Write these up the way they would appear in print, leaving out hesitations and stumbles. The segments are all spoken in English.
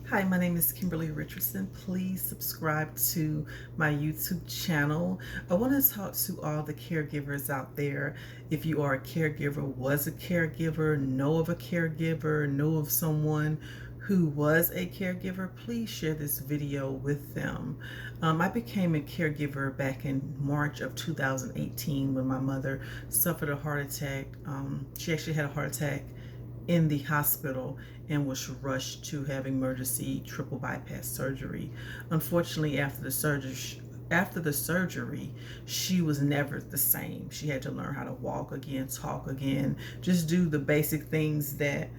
Hi, my name is Kimberly Richardson. Please subscribe to my YouTube channel. I want to talk to all the caregivers out there. If you are a caregiver, was a caregiver, know of a caregiver, know of someone who was a caregiver, please share this video with them. I became a caregiver back in March of 2018 when my mother suffered a heart attack. She actually had a heart attack in the hospital and was rushed to have emergency triple bypass surgery. Unfortunately, after the surgery, she was never the same. She had to learn how to walk again, talk again, just do the basic things that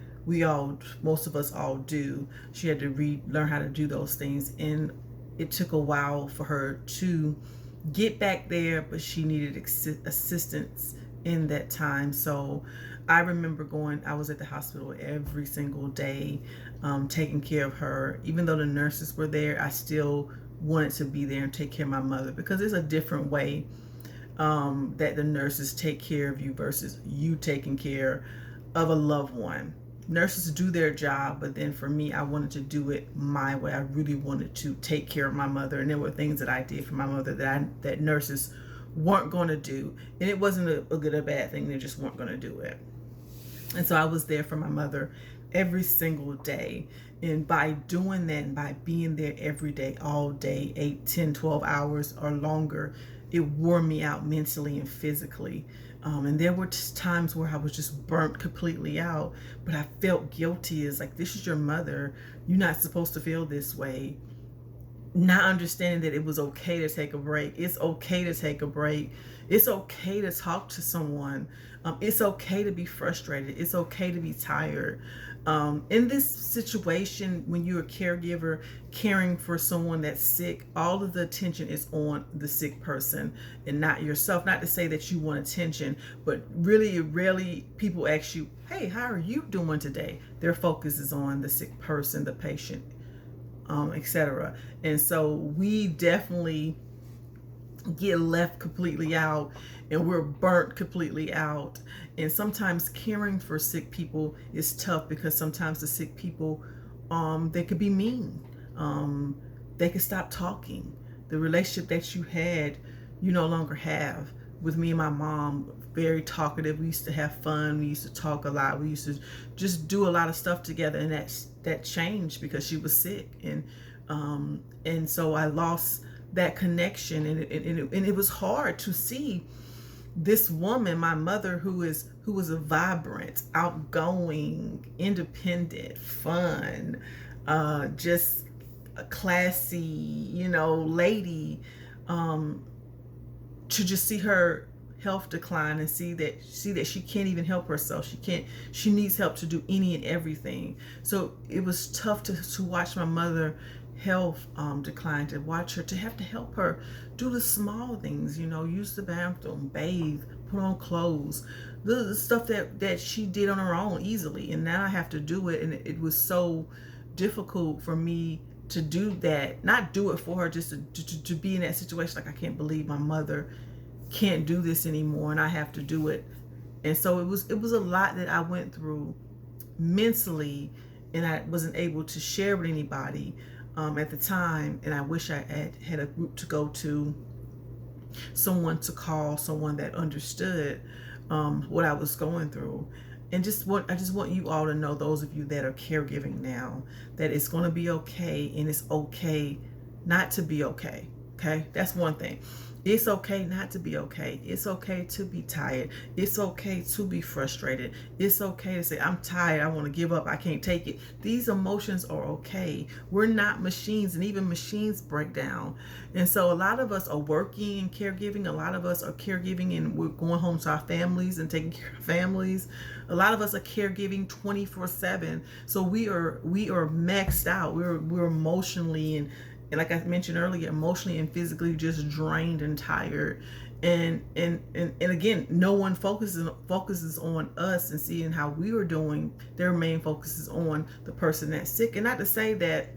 most of us all do. She had to learn how to do those things, and it took a while for her to get back there, but she needed assistance in that time. So I remember I was at the hospital every single day, taking care of her. Even though the nurses were there, I still wanted to be there and take care of my mother, because there's a different way that the nurses take care of you versus you taking care of a loved one. Nurses do their job, but then for me, I wanted to do it my way. I really wanted to take care of my mother, and there were things that I did for my mother that nurses weren't going to do, and it wasn't a good or bad thing. They just weren't going to do it. And so I was there for my mother every single day. And by doing that and by being there every day, all day, 8, 10, 12 hours or longer, it wore me out mentally and physically. And there were just times where I was just burnt completely out, but I felt guilty. It's like, this is your mother. You're not supposed to feel this way. Not understanding that it was okay to take a break. It's okay to take a break. It's okay to talk to someone. It's okay to be frustrated. It's okay to be tired. In this situation, when you're a caregiver caring for someone that's sick, all of the attention is on the sick person and not yourself. Not to say that you want attention, but really rarely people ask you, hey, how are you doing today? Their focus is on the sick person, the patient, etc. And so we definitely get left completely out, and we're burnt completely out. And sometimes caring for sick people is tough, because sometimes the sick people, they could be mean. They could stop talking. The relationship that you had, you no longer have. With me and my mom, very talkative. We used to have fun. We used to talk a lot. We used to just do a lot of stuff together, and that changed because she was sick, and so I lost that connection, and it was hard to see this woman, my mother, who was a vibrant, outgoing, independent, fun, just a classy, lady, to just see her health decline and see that she can't even help herself. She needs help to do any and everything. So it was tough to watch my mother health decline, to watch her, to have to help her do the small things, use the bathroom, bathe, put on clothes, the stuff that she did on her own easily. And now I have to do it, and it was so difficult for me to do that, not do it for her, just to be in that situation. Like, I can't believe my mother can't do this anymore, and I have to do it. And so it was a lot that I went through mentally, and I wasn't able to share with anybody at the time. And I wish I had a group to go to, someone to call, someone that understood what I was going through. And I just want you all to know, those of you that are caregiving now, that it's going to be okay, and it's okay not to be okay. Okay, that's one thing. It's okay not to be okay. It's okay to be tired. It's okay to be frustrated. It's okay to say, I'm tired, I want to give up, I can't take it. These emotions are okay. We're not machines, and even machines break down. And so a lot of us are working and caregiving. A lot of us are caregiving and we're going home to our families and taking care of families. A lot of us are caregiving 24/7. So we are maxed out. We're emotionally and like I mentioned earlier, emotionally and physically just drained and tired. And again, no one focuses on us and seeing how we are doing. Their main focus is on the person that's sick. And not to say that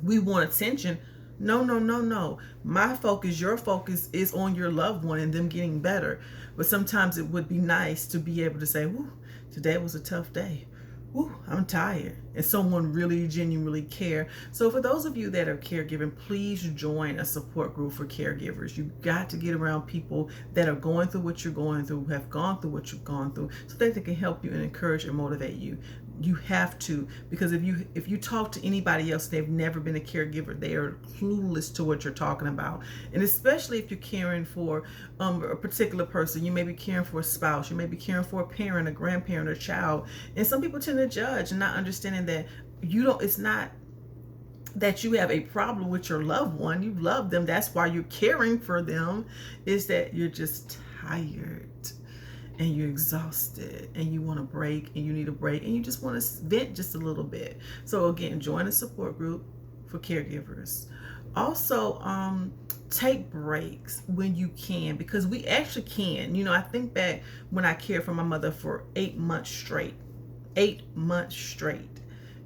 we want attention. No. My focus, your focus is on your loved one and them getting better. But sometimes it would be nice to be able to say, "Whew, today was a tough day. Whew, I'm tired, and someone really genuinely care. So for those of you that are caregiving, please join a support group for caregivers. You got to get around people that are going through what you're going through, have gone through what you've gone through, so that they can help you and encourage and motivate you. You have to, because if you talk to anybody else, they've never been a caregiver, they are clueless to what you're talking about. And especially if you're caring for a particular person, you may be caring for a spouse, you may be caring for a parent, a grandparent, a child, and some people tend to judge and not understanding that it's not that you have a problem with your loved one. You love them, that's why you're caring for them. Is that you're just tired and you're exhausted and you want to break and you need a break and you just want to vent just a little bit. So again, join a support group for caregivers. Also, take breaks when you can, because we actually can. I think back when I cared for my mother for 8 months straight. 8 months straight.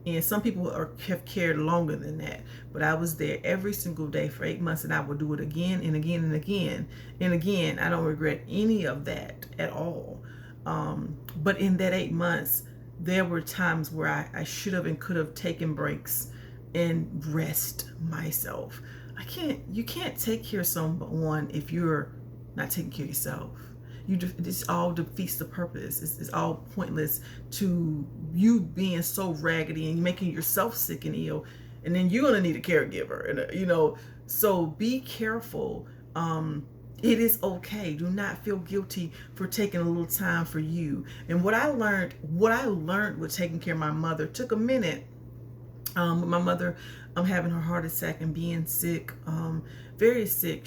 And some people have cared longer than that, but I was there every single day for 8 months, and I would do it again and again and again and again. I don't regret any of that at all. But in that 8 months, there were times where I should have and could have taken breaks and rest myself. You can't take care of someone if you're not taking care of yourself. This all defeats the purpose. It's all pointless to you being so raggedy and making yourself sick and ill, and then you're gonna need a caregiver. And so be careful. It is okay. Do not feel guilty for taking a little time for you. And what I learned with taking care of my mother took a minute. With my mother having her heart attack and being sick, very sick.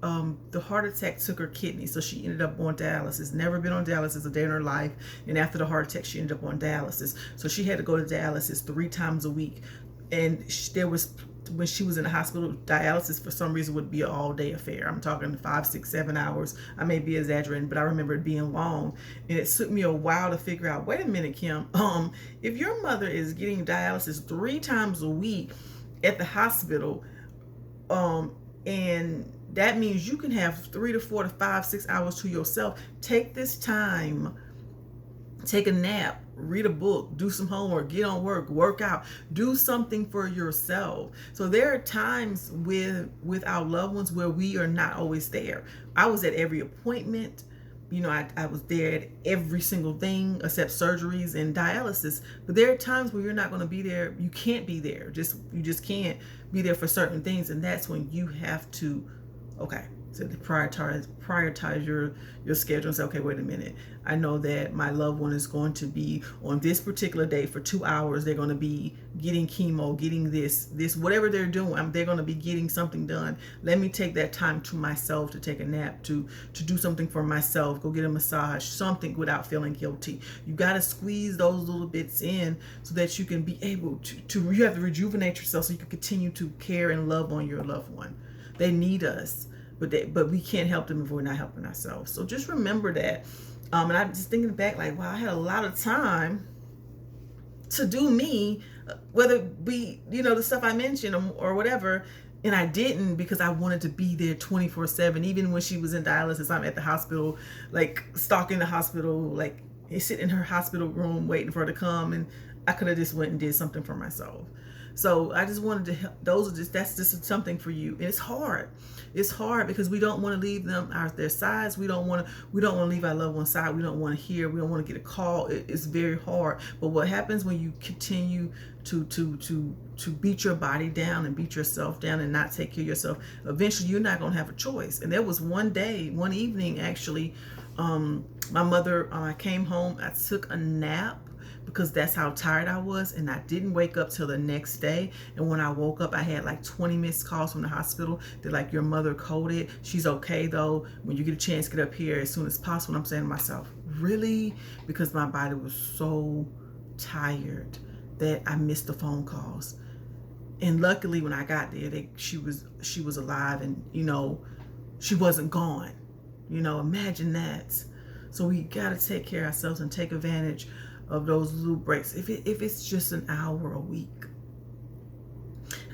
The heart attack took her kidney, so she ended up on dialysis. Never been on dialysis a day in her life, and after the heart attack, she ended up on dialysis. So she had to go to dialysis 3 times a week, and when she was in the hospital, dialysis for some reason would be an all-day affair. I'm talking 5, 6, 7 hours. I may be exaggerating, but I remember it being long, and it took me a while to figure out. Wait a minute, Kim. If your mother is getting dialysis 3 times a week at the hospital, and that means you can have 3 to 4 to 5, 6 hours to yourself. Take this time. Take a nap, read a book, do some homework, get on work out, do something for yourself. So there are times with our loved ones where we are not always there. I was at every appointment. I was there at every single thing except surgeries and dialysis. But there are times where you're not going to be there. You can't be there. You just can't be there for certain things. And that's when you have to, so to prioritize your schedule and say, okay, wait a minute. I know that my loved one is going to be on this particular day for 2 hours. They're going to be getting chemo, getting this, whatever they're doing. They're going to be getting something done. Let me take that time to myself, to take a nap, to do something for myself, go get a massage, something without feeling guilty. You got to squeeze those little bits in so that you can be able you have to rejuvenate yourself so you can continue to care and love on your loved one. They need us. But we can't help them if we're not helping ourselves. So just remember that. And I'm just thinking back, like, wow, I had a lot of time to do me, whether it be, the stuff I mentioned or whatever. And I didn't, because I wanted to be there 24/7. Even when she was in dialysis, I'm at the hospital, like stalking the hospital, like sitting in her hospital room waiting for her to come. And I could have just went and did something for myself. So I just wanted to help. That's just something for you. And it's hard. It's hard because we don't want to leave them out their sides. We don't want to leave our loved one's side. We don't want to hear. We don't want to get a call. It's very hard. But what happens when you continue to beat your body down and beat yourself down and not take care of yourself, eventually you're not going to have a choice. And there was one evening actually, my mother, I came home, I took a nap, because that's how tired I was, and I didn't wake up till the next day. And when I woke up, I had like 20 missed calls from the hospital. They're like, your mother coded. She's okay though. When you get a chance, get up here as soon as possible. And I'm saying to myself, really? Because my body was so tired that I missed the phone calls. And luckily when I got there, she was alive, and she wasn't gone. Imagine that. So we got to take care of ourselves and take advantage of those little breaks. If it's just an hour a week,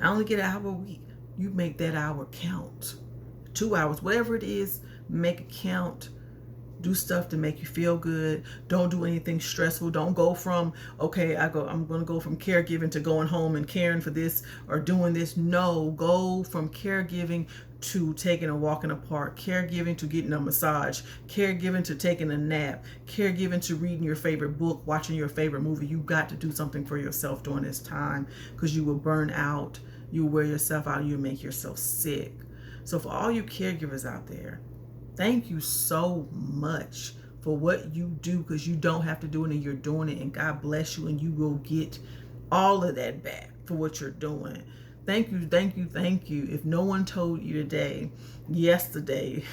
I only get an hour a week. You make that hour count. 2 hours, whatever it is, make it count. Do stuff to make you feel good. Don't do anything stressful. Don't go from, okay, I'm going to go from caregiving to going home and caring for this or doing this. No, go from caregiving to taking a walk in the park, caregiving to getting a massage, caregiving to taking a nap, caregiving to reading your favorite book, watching your favorite movie. You got to do something for yourself during this time, because you will burn out, you will wear yourself out, you'll make yourself sick. So for all you caregivers out there, thank you so much for what you do, because you don't have to do it and you're doing it, and God bless you, and you will get all of that back for what you're doing. Thank you, thank you, thank you. If no one told you today, yesterday,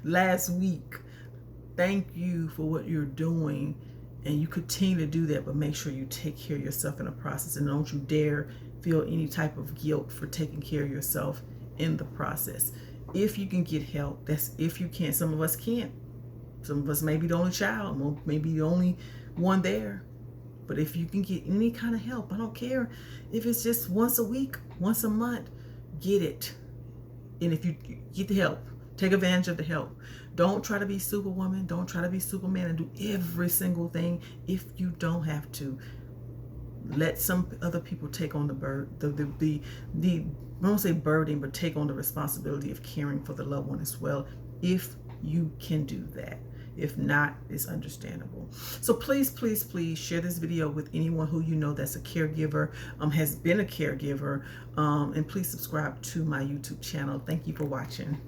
last week, thank you for what you're doing, and you continue to do that, but make sure you take care of yourself in the process, and don't you dare feel any type of guilt for taking care of yourself in the process. If you can get help, that's if you can. Some of us can't. Some of us may be the only child, maybe the only one there. But if you can get any kind of help, I don't care if it's just once a week, once a month, get it. And if you get the help, take advantage of the help. Don't try to be Superwoman. Don't try to be Superman and do every single thing if you don't have to. Let some other people take on the I don't say burden, but take on the responsibility of caring for the loved one as well, if you can do that. If not, it's understandable. So please, please, please share this video with anyone who you know that's a caregiver, has been a caregiver, and please subscribe to my YouTube channel. Thank you for watching.